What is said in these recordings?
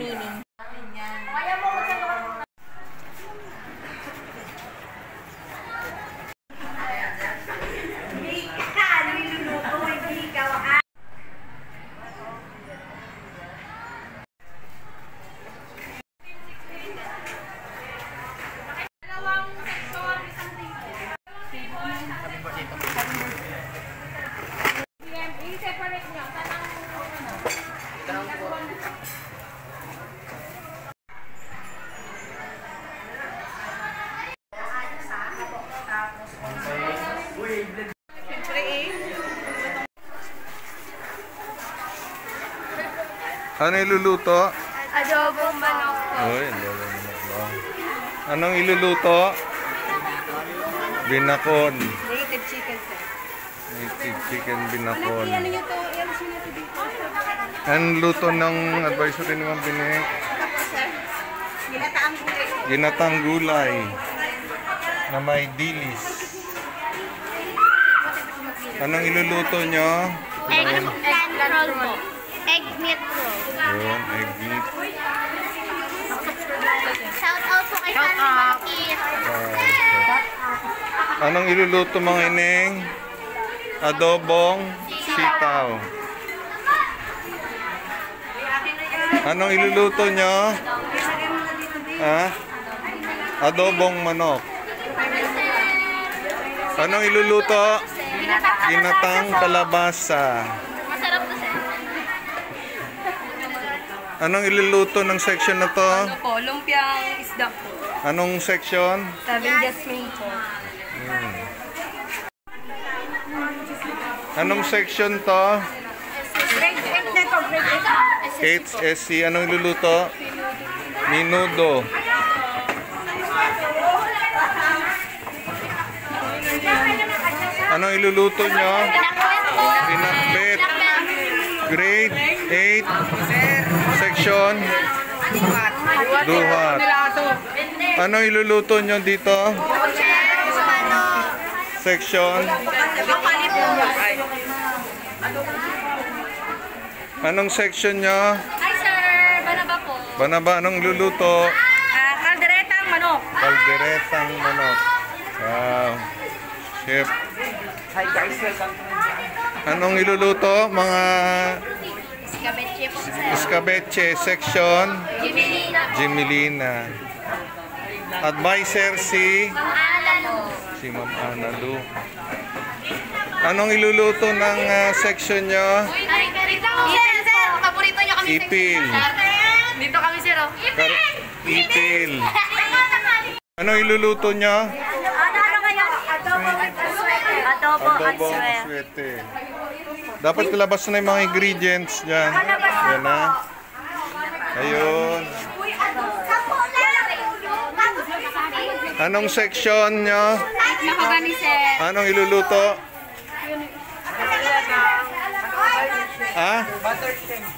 meaning. Kaya mo magkakaroon. Ano iluluto? Adobong manok po. Uy, adobong manok ba? Anong iluluto? Binakon. Native chicken, sir. Native chicken binakon. Ano nyo to? Yan siya nato dito. Ang luto ng advisory ni Ma'am Binek? Tapos, sir, ginataang gulay. Ginatang gulay na may dilis. Anong iluluto nyo? Egg roll po. Egg meat roll. Yun, egg meat. Shout out po kay Sandy Marquez. Anong iluluto mga ineng? Adobong sitaw. Anong iluluto nyo? Ha? Adobong manok. Anong iluluto? Ginatang kalabasa. Masarap to, sir. Anong iluluto ng section na to? Ano po? Lumpiang isda po. Anong section? Sabing jasmine po. Anong section to? Grade 8 na to. Grade 8. HSC. Anong iluluto? Minudo. Anong iluluto nyo? Pinakbet. Grade 8. Section? Duhat. Anong iluluto nyo dito? Section? Anong section nyo? Hi, sir. Banaba po. Banaba, anong luluto? Kalderetang manok. Kalderetang manok. Wow. Chef. Hi guys, welcome. Anong iluluto? Mga Escabeche po, sir. escabeche section? Jimelina. Jimelina. Advisor si Ma'am Analu. Anong iluluto ng section nyo? Ipil, sir. Paborito nyo kami, sir. Ipil. Dito kami, sir. Ipil. Anong iluluto nyo? Adobong aswete. Dapat kalabas na yung mga ingredients dyan. Yan na. Ayun. Anong section nyo? Nakagani, sir. Anong iluluto? Ha? Butter shrimp.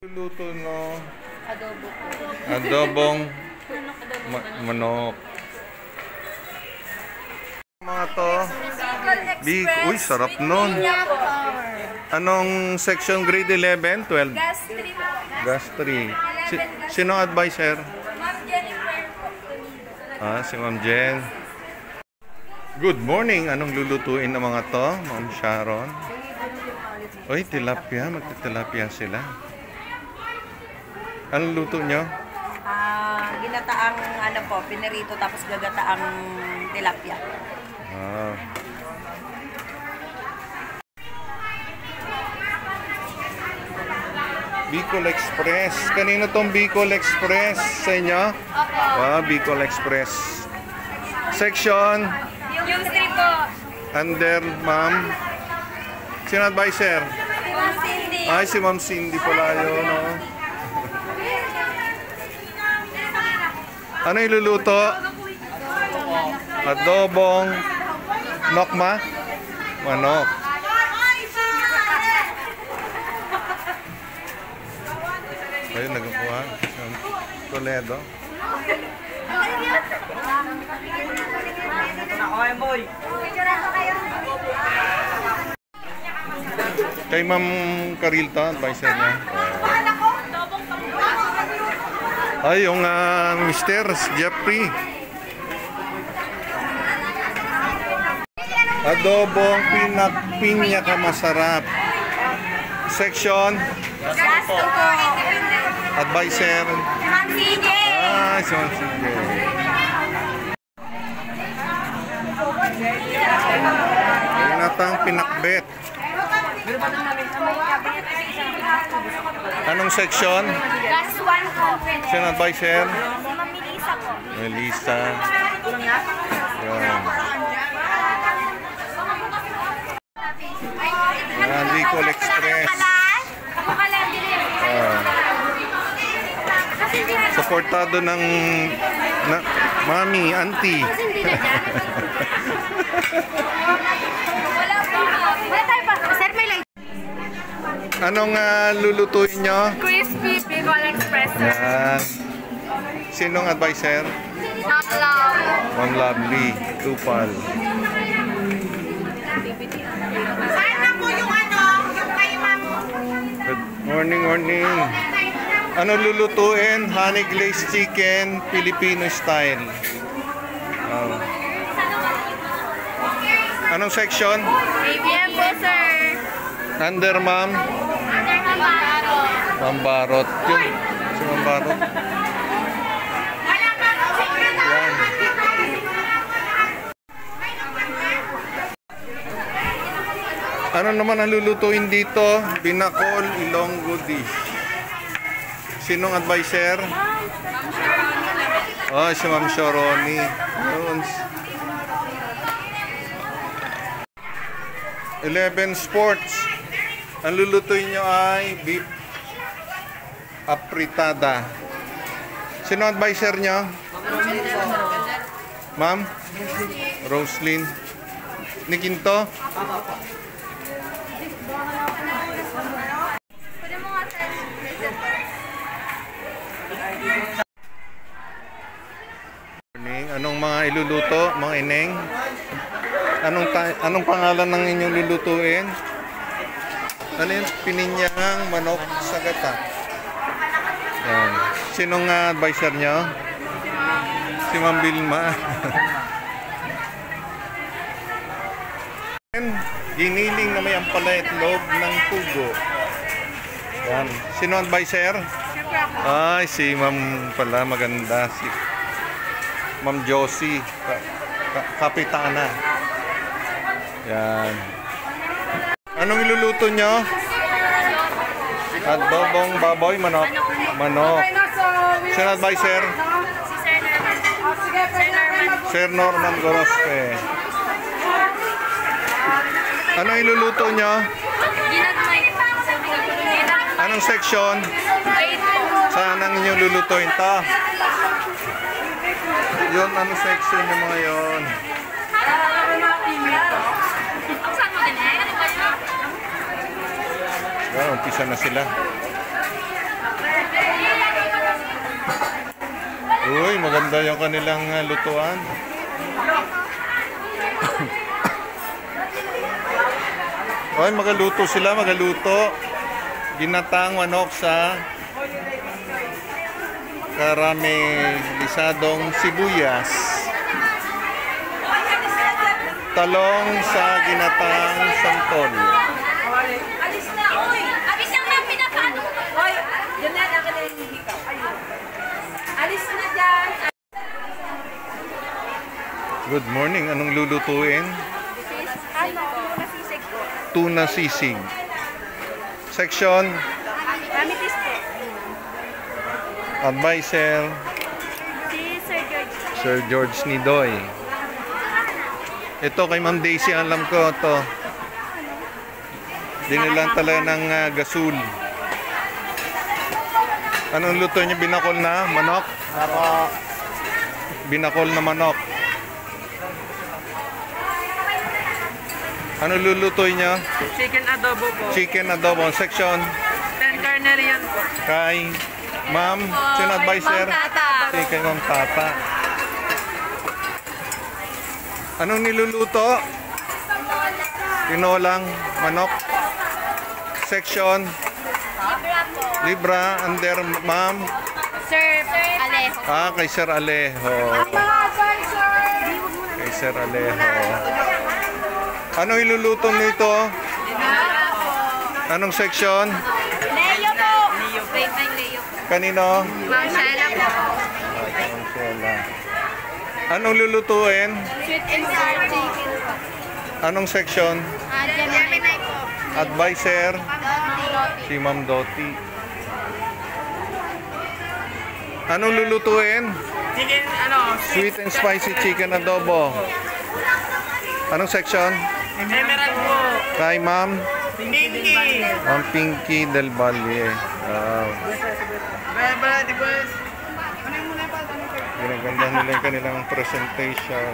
Iluluto no? Adobong manok. Mga to? Big. Uy, sarap nun. Anong section grade 11? 12? Gas 3 po. Gas 3. Sino advisor? Ma'am Jennifer po. Si Ma'am Jen. Good morning. Anong lulutuin ng mga to, Ma'am Sharon? Uy, tilapia. Magtitilapia sila. Anong luto nyo? Ginataang ano po, pinirito tapos gagataang tilapia. Ah. Bicol Express. Kanino tong Bicol Express sa inyo? Wow, Bicol Express. Section? Yung 3 po. Under, ma'am? Sino advisor? Ma'am Cindy. Ay, si Ma'am Cindy pala yun, no? Ano iluluto? Adobong nokma? Manok. Ayun, nagkuha. Toledo. Ito na, okay boy. Kay Ma'am Carilta, advisor niya. Ay, yung Mr. Jeffrey. Adobong pinya ka masarap. Section. Gasto po. Advisor. Ma'am CJ. Ah, si Ma'am CJ. Ginatang pinakbet. Anong section? Gas 1 po. Sino advisor? Ma'am Melissa po. Melissa. Yan. Yan, Bicol Express. Ako ka lang din Ah. Supportado ng mami, auntie. Wala po. Wala tayo pa. Sir, may light. Anong lulutuin nyo? Crispy Bicol Express. Yan. Sinong advisor? Hello. Ma'am Lovely, Tupal. Saan na po yung yung kay ma'am? Good morning, morning. Ano lulutuin? Honey glazed chicken, Filipino style. Oh. Anong section? ABM po, sir. Under ma'am? Under Navarro. Ma'am Barot. Yun. Si Ma'am Barot. Wala pa po. Yan. Ano naman ang lulutuin dito? Binakol, Ilonggo dish. Sinong advisor? Oh, si Ma'am Shoroni. Yun. 11 Sports. Ang lulutuin nyo ay beef apritada. Sino advisor nyo? Ma'am? Roslyn. Ni Quinto? Anong mga iluluto, mga ineng? Anong pangalan ng inyong lulutuin? Ano yung pininyang manok sa gata? Yan. Sinong advisor nyo? Si Ma'am Vilma. Giniling na may ampalay at loob ng pugo. Yan. Sino advisor? Ay, si Ma'am pala, maganda. Si Ma'am Josie, kapitana. Yan. Anong iluluto nyo? Adobong baboy, manok. Manok. Sino advisor? Sir Norman Gorospe. Anong iluluto nyo? Anong section? Saan ang inyong lulutuin to? Yun, anong section yung mga yun? Well, umpisa na sila. Uy, maganda yung kanilang lutuan. Uy, magaluto sila, magaluto. Ginatang manok sa karamelisadong sibuyas. Talong sa ginatang santol. Alis na, oy! Alis na, pinapano ko. Oy, yun na, akin na yung hikaw. Alis na dyan. Good morning. Anong lulutuin? Tuna sisig po. Tuna sisig. Section? Ramitis po. Advisor? Si Sir George. Sir George Nidoy. Ito kay Ma'am Daisy, alam ko to. Dinilan talaga ng gasul. Anong luto niyo? Binakol na manok? Binakol na manok. Ano lulutuin niyo? Chicken adobo po. Chicken adobo. Section? 10 carnelian po. Kay Ma'am, sino advisor? Okay, kay Ma'am Tata. Anong niluluto? Tinolang manok. Section? Libra po. Libra, under ma'am? Sir Alejo. Kay Sir Alejo. Kay Sir Alejo. Ano iluluto nito? Anong section? Leo po. Grade 9 Leo po. Kanino? Ma'am Shella po. Marcela. Anong lulutuin? Sweet and sour chicken po. Anong section? Gemini po. Advisor? Doti. Si Ma'am Doti. Anong lulutuin? Chicken, Sweet and spicy chicken adobo. Anong section? Emerald po. Kay Ma'am? Pinky. Ma'am Pinky Del Valle. Baba, di ba? Ginaganda nila yung kanilang presentation.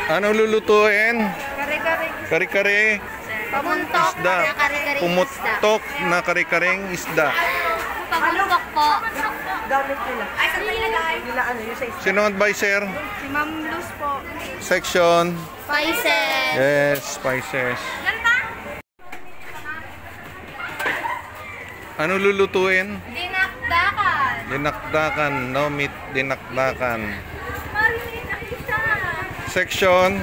Anong lulutuin? Kare-kare. Pamuntok Isda. na kare-kare isda. Pumutok na kare-kareng isda. Pamuntok po. Gamit nila. Ay, saan nilagay? Nila ano, yung sa isa. Sino ang advisor? Si Ma'am Luz po. Section. Spices. Yes, spices. Ganda? Ano lulutuin? Dinakdakan. Dinakdakan, no meat dinakdakan. Marinig na isa. Section.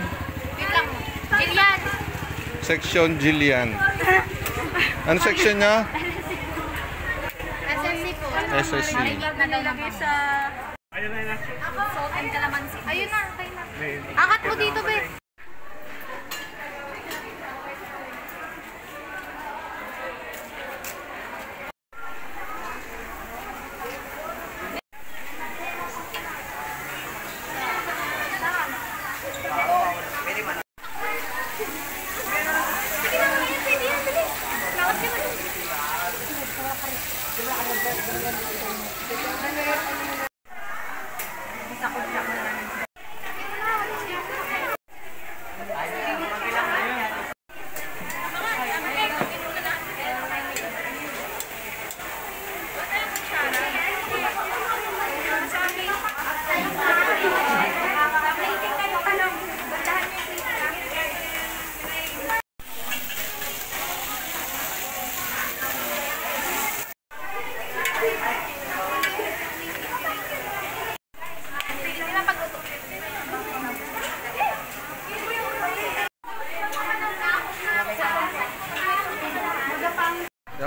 Wait lang. Jillian. Section Jillian. Ano section niya? SSC po. SSC. Marinig na daw lagay sa... Salt and calamansi. Ayun na, tayo na. Angat mo dito, be.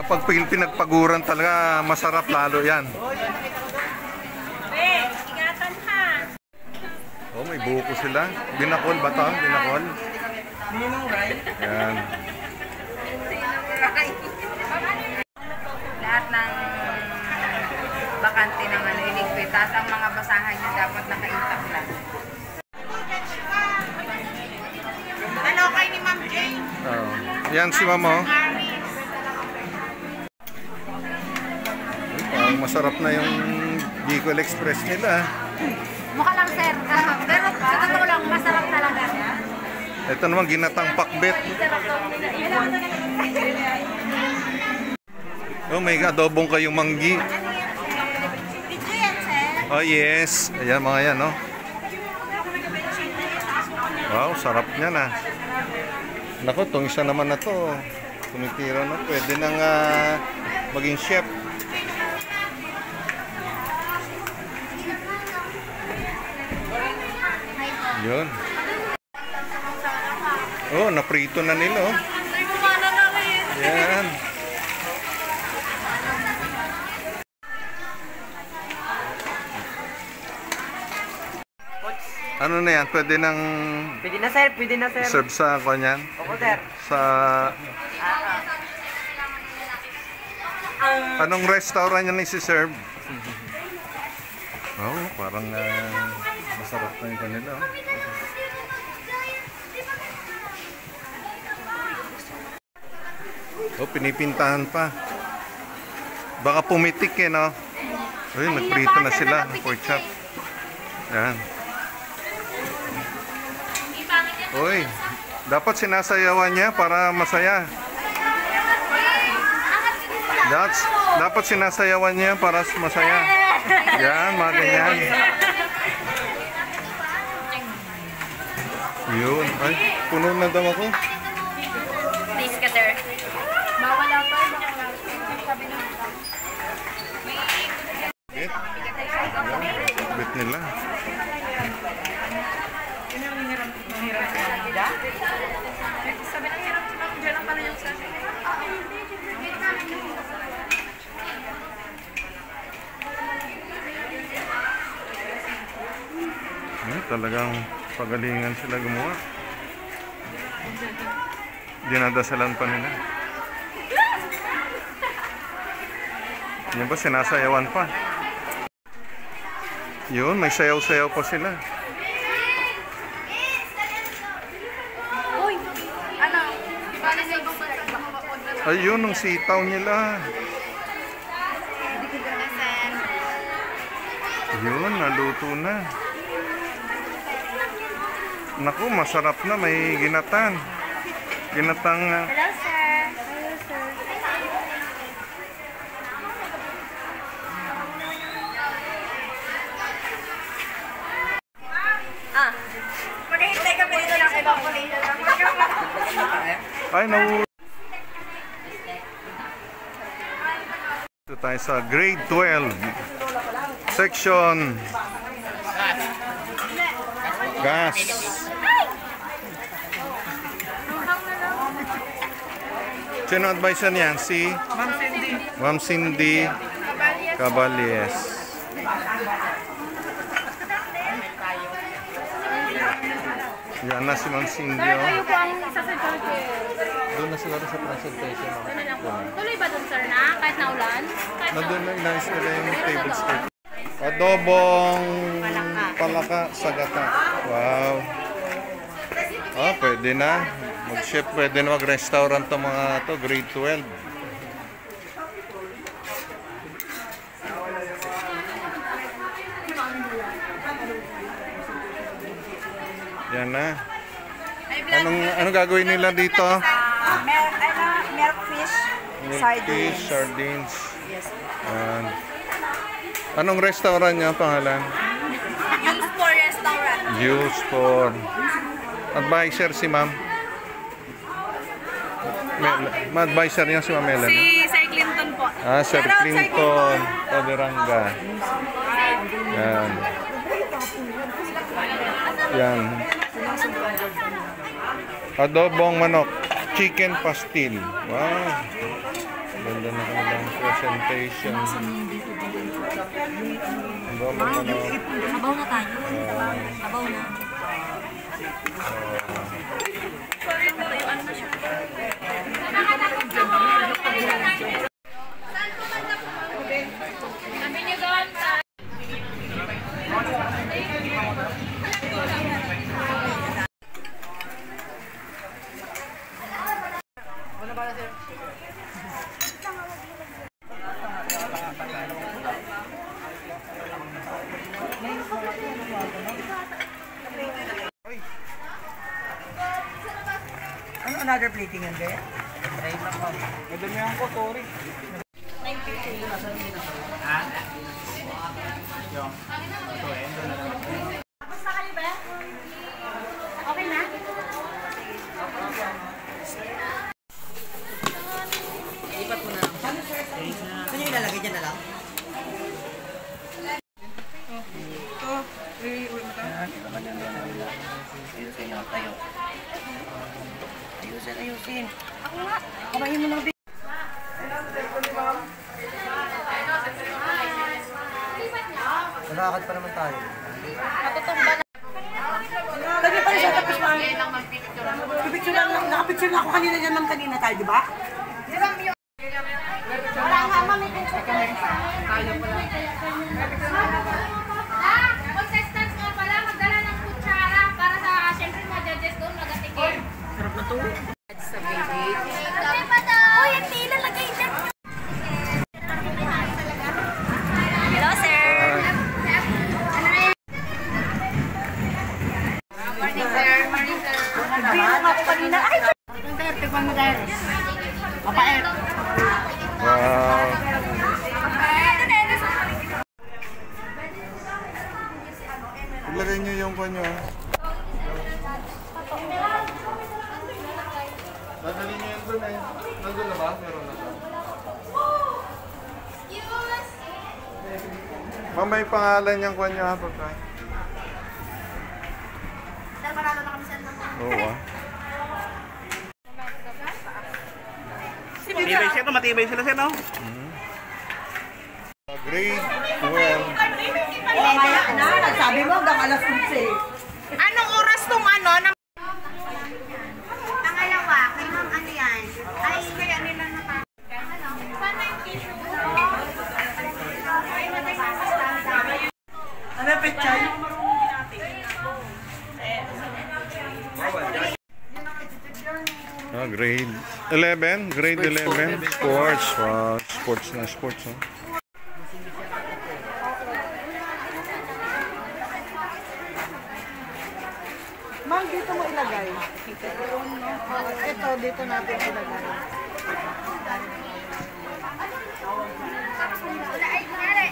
Pag pinagpaguran talaga, masarap lalo yan. Ingatan ha. Oh, may buko sila. Binakol ba ito? Binakol? Yan. Lahat ng bakante ng ano, iligpit. Tapos ang mga basahan niya dapat naka-intact lang. Ano kay ni Ma'am Jane? Oh. Yan si Ma'am, oh. Parang masarap na yung Bicol Express nila. Mukha lang, sir. Pero sa totoo lang, masarap talaga. Ito naman, ginatang pakbet. Oh, may adobong kayong manggi. Oh, yes. Ayan, mga yan, oh. Wow, sarap niya na. Naku, itong isa naman na to. Tumitira na. Pwede nang maging chef. Yun. Oh, naprito na nila, oh. Yan. Ano na yan? Pwede nang Pwede na, sir. Pwede na, sir. serve sa kanyan? Opo, sir. Sa... Anong restaurant yan isi-serve? Oh, parang masarap na yung kanila. Oh, pinipintahan pa. Baka pumitik eh, no? Uy, nagprito na sila. Pork chop. Yan. Uy, dapat sinasayawan niya para masaya. Dapat sinasayawan niya para masaya. Yan, mga ganyan. Yun. Ay, puno na daw ako. Please, Kater. Mawala pa. Bit. Bit nila. Sabi ng hirap sila. Diyan lang pala yung sabi. Talagang pagalingan sila gumawa. Dinadasalan pa nila. Yan ba, sinasayawan pa. Yun, may sayaw-sayaw pa sila. Uy! Ano? Diba na sa ibang bansa? Ayun, ang sitaw nila. Yun, naluto na. Naku, masarap na. May ginatan. Ginatang... Hello, sir. Hello, sir. Maghihintay kami dito ng evaporator. Ay, no. Ito tayo sa grade 12. Section... Gas. Sino advisor niyan? Si Ma'am Cindy Caballes. Yan na si Ma'am Cindy. Sir, Oh. kayo po ang isa sa judges. Doon na siguro sa presentation. Oh. Ano lang po? Tuloy ba doon, sir, na? Kahit naulan? Kahit Nandun na inayos nila yung table skirt. Adobong palaka sa gata. Wow. Ah, pwede na. Mag-chef, pwede na mag-restaurant ang mga to, grade 12. Yan na. Anong gagawin nila dito? Milk fish, Milk fish, sardines. Yan. Anong restaurant niya pangalan? Youth for restaurant. Use for advisor si ma'am. Ma-advisor niya si Ma'am Ellen. Si Sir Clinton po. Ah, Sir Shout out, Sir Clinton Taberanga. Yan. Yan. Adobong manok. Chicken pastil. Wow. Ganda na kanilang presentation. Adobong manok. Abaw na tayo. Abaw na. Sorry po, yung ano na siya. Sabi niyo doon. Ano another plating yan, Gaya? Madamihan ko, sorry. Okay na? Ano yung ilalagay dyan na lang? Ayusin. Ako nga. Kabahin mo ng big. Nalakad pa naman tayo. Matutumba na. Lagi pa rin siya tapos pa. Pipicture lang. Nakapicture na ako kanina dyan, ma'am, kanina tayo, di ba? Wala nga, mami. Contestants nga pala, magdala ng kutsara para sa, syempre, mga judges doon, magatikin. Sarap na to. Kasi pa daw! Uy, hindi lalagay dyan. Hello, sir. Morning, sir. Morning, sir. Bilang ako kanina. Ay! Tignan mo dahil. Mapait. Wow. Ilagay niyo yung kanyo. Dadali niyo yan dun eh. Nandun na ba? Meron na ba? Ma'am, may pangalan niyang kwan niyo ha, pagkain. Sir, maralo na kami sa Oo ah. Matibay siya, no? Matibay sila siya, no? Grade 12. Mamaya na, nagsabi mo hanggang alas 11. Anong oras tong ano? Pangalawa, kay ma'am ano yan? Ay, Kaya nila naka... sana yung tissue? Ano, Pechay? Grade 11. Grade 11. Sports. Sports na sports. Oh. Ma'am, dito mo ilagay. Ito, dito natin ilagay. Ay, kunyari.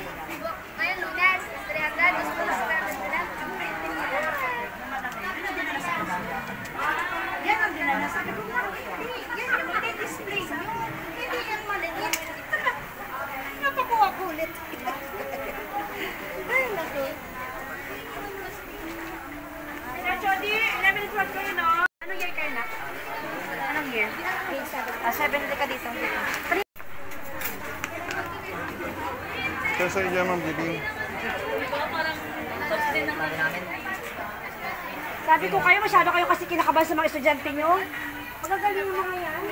Ngayon, lunes, 300, mas pulas na sila. Yan ang dinala. Sabi ko nga, hindi. Yan yung i-display. Hindi yan maliit. Napakuha ko ulit. Ay, naku. Chodi, 11 o'clock kayo, no? Anong year kayo na? Anong year? 70 ka dito. Kasi iya ma'am, biling. Sabi ko kayo, masyado kayo kasi kinakabahan sa mga estudyante nyo. Magagaling yung mga yan.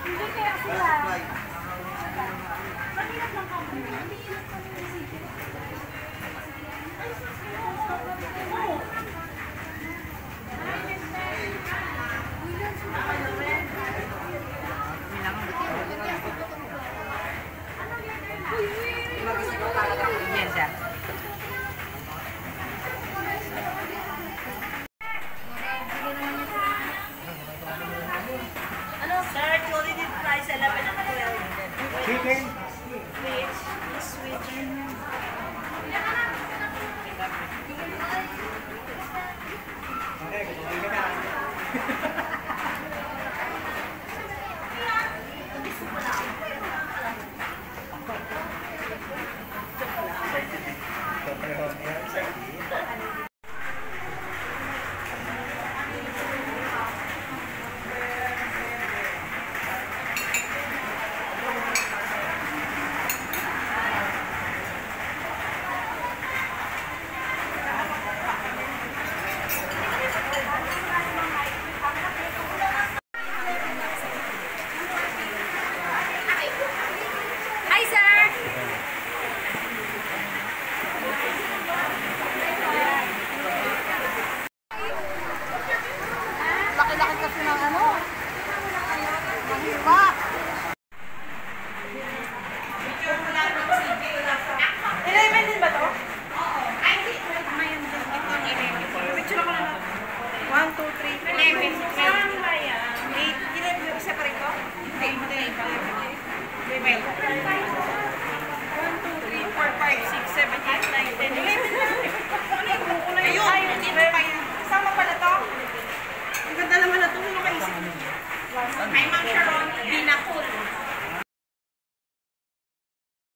Hindi kaya sila. Yan siya. Sir, Chori did price 11 and 12. Chicken. Hi, sir! Laki-laki kasi ng ano. Mahirap. Eleven din ba to? Picture ako na. 1, 2, 3, 4, 5, 6, 7, 8, 11. Isa pa rin to? Hindi. 12.